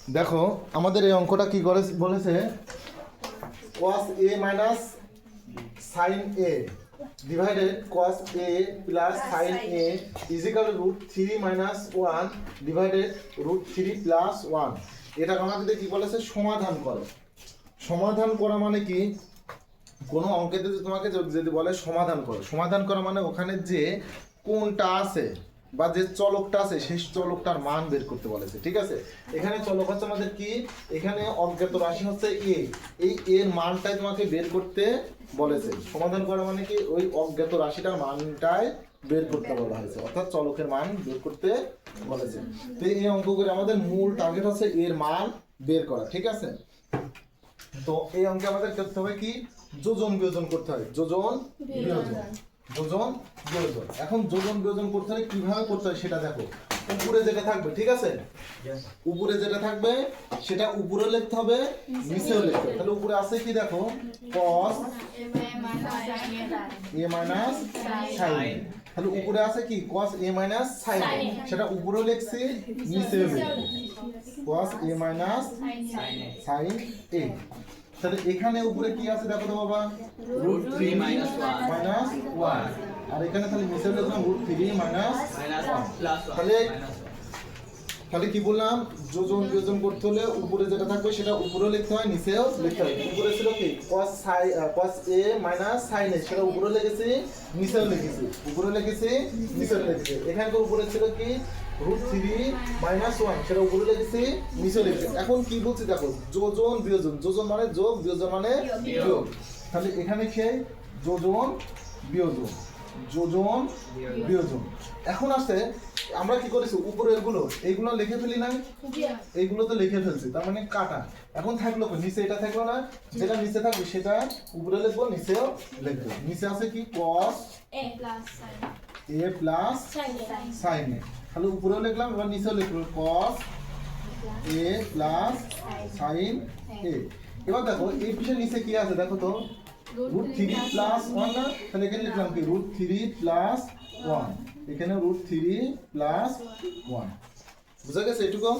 দেখো আমাদের এই অঙ্কটা কি করে বলেছে cos a minus sin a divided cos a plus sin a is equal to root 3 minus 1 divided root 3 plus 1 এটা আমাদের কি বলেছে সমাধান করো। সমাধান করা মানে কি কোনো অঙ্কেতে তোমাকে যদি বলে সমাধান করো, সমাধান করা মানে ওখানে যে কোনটা আছে বা যে চলকটা আছে সেই চলকটার মান বের করতে বলেছে। ঠিক আছে, এখানে চলক হচ্ছে আমাদের কি, এখানে অজ্ঞাত রাশি হচ্ছে এ, এই এর মানটাই তোমাকে বের করতে বলেছে। সমাধান করা মানে কি ওই অজ্ঞাত রাশিটার মানটাই বের করতে বলা হয়েছে, অর্থাৎ চলকের মান বের করতে বলেছে। তো এই অঙ্ক করে আমাদের মূল টার্গেট হচ্ছে এর মান বের করা। ঠিক আছে, তো এই অঙ্কে আমাদের করতে হবে কি যোজন বিয়োজন করতে হয়, যোজন বিয়োজন, যোজন বিয়োজন। এখন যোজন বিয়োজন করতে হলে কিভাবে করতে হয় সেটা দেখো। উপরে যেটা থাকবে, ঠিক আছে, উপরে যেটা থাকবে সেটা উপরে লিখতে হবে, নিচেও লিখতে হবে। তাহলে উপরে আছে কি দেখো cos a minus sin, তাহলে উপরে আছে কি cos a minus sin, সেটা উপরেও লিখছি নিচেও লিখছি cos a minus sin a। তাহলে এখানে উপরে কি আছে দেখো তো বাবা, root 3 minus 1, আর এখানে তাহলে নিচে লিখলাম root 3 minus 1। তাহলে কি বললাম, যোজন বিয়োজন করতে হলে উপরে যেটা থাকবে সেটা উপরেও লিখতে হয়, নিচেও লিখতে হয়। উপরে ছিল কি cos a minus sin a, সেটা উপরেও লিখেছি নিচেও লিখেছি, উপরেও লিখেছি নিচেও লিখেছি। এখানে তো উপরে ছিল কি root 3 minus 1, সেটা উপরে লিখেছি নিচেও লিখেছি। এখন কি বলছি দেখো, যোজন বিয়োজন, যোজন মানে যোগ, বিয়োজন মানে বিয়োগ। তাহলে এখানে খেয়ে যোজন বিয়োজন, যোজন বিয়োজন। এখন আসছে আমরা কি করেছি উপরে এইগুলো লিখে ফেলি না, এইগুলো তো লিখে ফেলছি, তার মানে কাটা। এখন থাকলো নিচে, এটা থাকলো না, যেটা নিচে থাকবে সেটা উপরে লিখবো, নিচেও লিখবো। নিচে আছে কি cos a plus sin a, তাহলে উপরেও লিখলাম, এবার নিচেও লিখবো cos a plus sin a। এবার দেখো এই পিছের নিচে কি আছে দেখো তো, root 3 plus 1 না, তাহলে এখানে লিখলাম কি root 3 plus 1, এখানে root 3 plus 1। বুঝা গেছে এটুকু?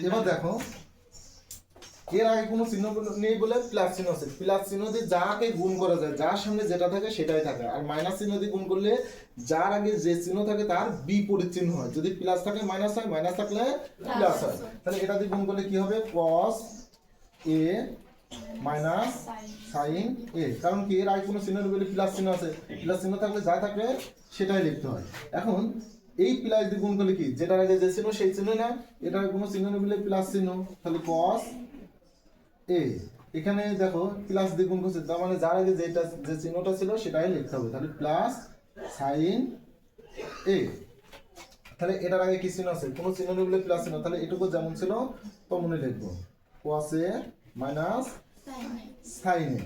এবার দেখো এর আগে কোনো চিহ্ন নেই বলে প্লাস চিহ্ন আছে, প্লাস চিহ্ন দিয়ে যাকে গুণ করা যায়, যার সামনে যেটা থাকে সেটাই থাকে। আর মাইনাস চিহ্ন দিয়ে গুণ করলে যার আগে যে চিহ্ন থাকে তার বিপরীত চিহ্ন হয়, যদি প্লাস থাকে মাইনাস হয়, মাইনাস থাকলে প্লাস হয়। তাহলে এটা দিয়ে গুণ করলে কি হবে cos a minus sin a, কারণ কি এর আগে কোনো চিহ্ন নেই বলে প্লাস চিহ্ন আছে, প্লাস চিহ্ন থাকলে যা থাকবে সেটাই লিখতে হয়। এখন এই প্লাস দিয়ে গুণ করলে কি যেটার আগে যে চিহ্ন সেই চিহ্ন না, এটার কোনো চিহ্ন নেই বলে প্লাস চিহ্ন, তাহলে cos a, এখানে দেখো প্লাস দিয়ে গুণ করছে, তার মানে যার আগে যেটা যে চিহ্নটা ছিল সেটাই লিখতে হবে, তাহলে প্লাস sin a। তাহলে এটার আগে কি চিহ্ন আছে, কোনো চিহ্ন নেই বলে প্লাস চিহ্ন, তাহলে এটুকু যেমন ছিল তেমনই লিখবো cos a minus sin a।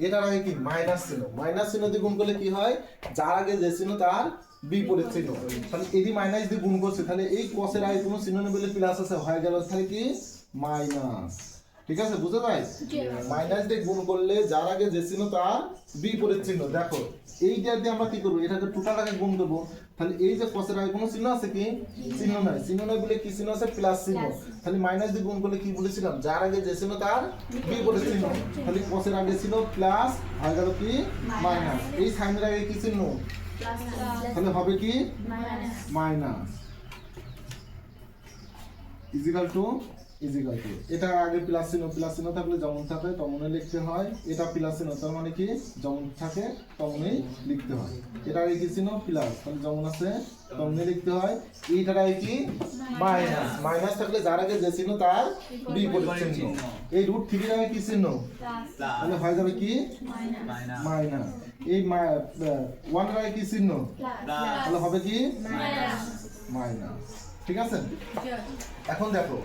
এটার আগে কি মাইনাস চিহ্ন, মাইনাস চিহ্ন দিয়ে গুণ করলে কি হয়, যার আগে যে চিহ্ন তার বিপরীত চিহ্ন। তাহলে এটি মাইনাস দিয়ে গুণ করছে, তাহলে এই cos এর আগে কোনো চিহ্ন নেই বলে প্লাস আছে, হয়ে গেল তাহলে কি মাইনাস। ঠিক আছে, বুঝতে পাই? মাইনাস দিয়ে গুণ করলে যার আগে যে চিহ্ন তার বিপরীত চিহ্ন। দেখো এইটা দিয়ে আমরা কি করবো, এটাকে টোটালটাকে গুণ দেবো, তাহলে এই যে cos এর আগে কোনো চিহ্ন আছে কি, চিহ্ন নাই, চিহ্ন নাই বলে কি চিহ্ন আছে, প্লাস চিহ্ন। তাহলে মাইনাস দিয়ে গুণ করলে কি বলেছিলাম, যার আগে যে চিহ্ন তার বিপরীত চিহ্ন। তাহলে cos এর আগে ছিল প্লাস, হয়ে গেল কি মাইনাস। এই sin এর আগে কি চিহ্ন, তাহলে হবে কি minus, equal to equal to. এটা আগে প্লাস চিহ্ন, প্লাস চিহ্ন থাকলে যেমন থাকে তেমনই লিখতে হয়, এটা প্লাস চিহ্ন তার মানে কি যেমন থাকে তেমনই লিখতে হয়। এটা আগে কি চিহ্ন প্লাস, তাহলে যেমন আছে তেমনই লিখতে হয়। এইটার আগে কি মাইনাস, মাইনাস থাকলে যার আগে যে চিহ্ন তার বিপরীত চিহ্ন। এই রুট 3 এর আগে কি চিহ্ন, তাহলে হয়ে যাবে কি মাইনাস। এই 1 এর আগে কি চিহ্ন, তাহলে হবে কি মাইনাস। ঠিক আছে, এখন দেখো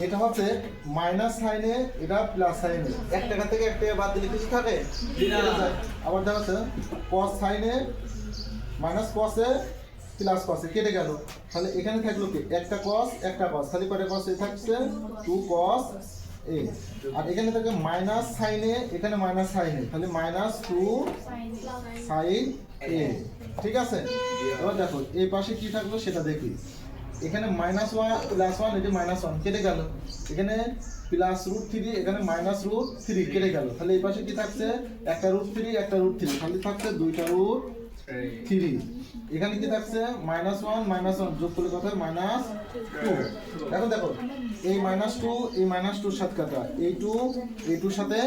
এটা হচ্ছে মাইনাস সাইনে, এটা প্লাস সাইনে, এক টাকা থেকে এক টাকা বাদ দিলে কিছু থাকে, আবার দেখা যাচ্ছে cos সাইনে মাইনাস cos এ প্লাস cos এ কেটে গেল, তাহলে এখানে থাকলো কি একটা cos একটা cos, তাহলে কয়টা cos এ থাকছে 2 cos a, আর এখানে থাকে মাইনাস সাইনে, এখানে মাইনাস সাইনে, তাহলে মাইনাস 2 sin a। ঠিক আছে, এবার দেখো এই পাশে কি থাকলো সেটা দেখি, এখানে -1 +1 এটা -1 কেটে গেল, এখানে +√3 এখানে -√3 কেটে গেল, তাহলে এই পাশে কি থাকছে একটা √3 একটা √3 খালি থাকছে দুইটা √3, এখানে কি থাকছে -1 যোগ করলে কত হয় -2। এখন দেখো এই -2 এই -2 সাথে কাটা, এই 2 এই 2 সাথে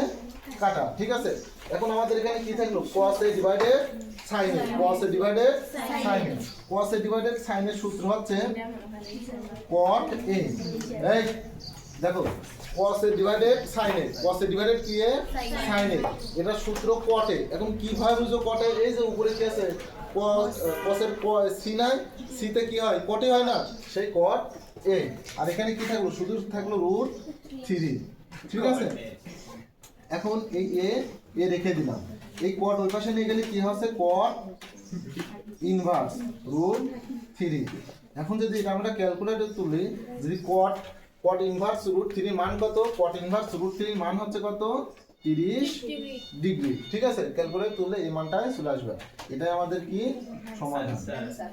কাটা, ঠিক আছে। এখন আমাদের এখানে কি থাকলো cos a divided sin a, cos a divided sin a, cos a divided sin এর সূত্র হচ্ছে cot a। এই দেখো cos a divided sin a, cos a divided কি a sin a, এটা সূত্র cot a। এখন কিভাবে বুঝো cot a? এই যে উপরে কি আছে cos এর c নাই, c তে কি হয় cot a হয় না, সেই cot a। আর এখানে কি থাকলো শুধু থাকলো √3, ঠিক আছে। এখন এই এ রেখে দিলাম, এই cot ওই পাশে নিয়ে গেলে কি হচ্ছে cot ইনভার্স √3। এখন যদি এটা আমরা ক্যালকুলেটর তুলি, যদি cot ইনভার্স √3 মান কত, cot ইনভার্স √3 মান হচ্ছে কত 30 ডিগ্রি, ঠিক আছে। ক্যালকুলেটর তুললে এই মানটাই চলে আসবে। এটাই আমাদের কি সমাধান,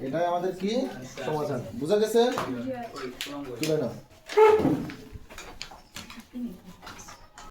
এটাই আমাদের কি সমাধান, বুঝা গেছে? তুলে নাও।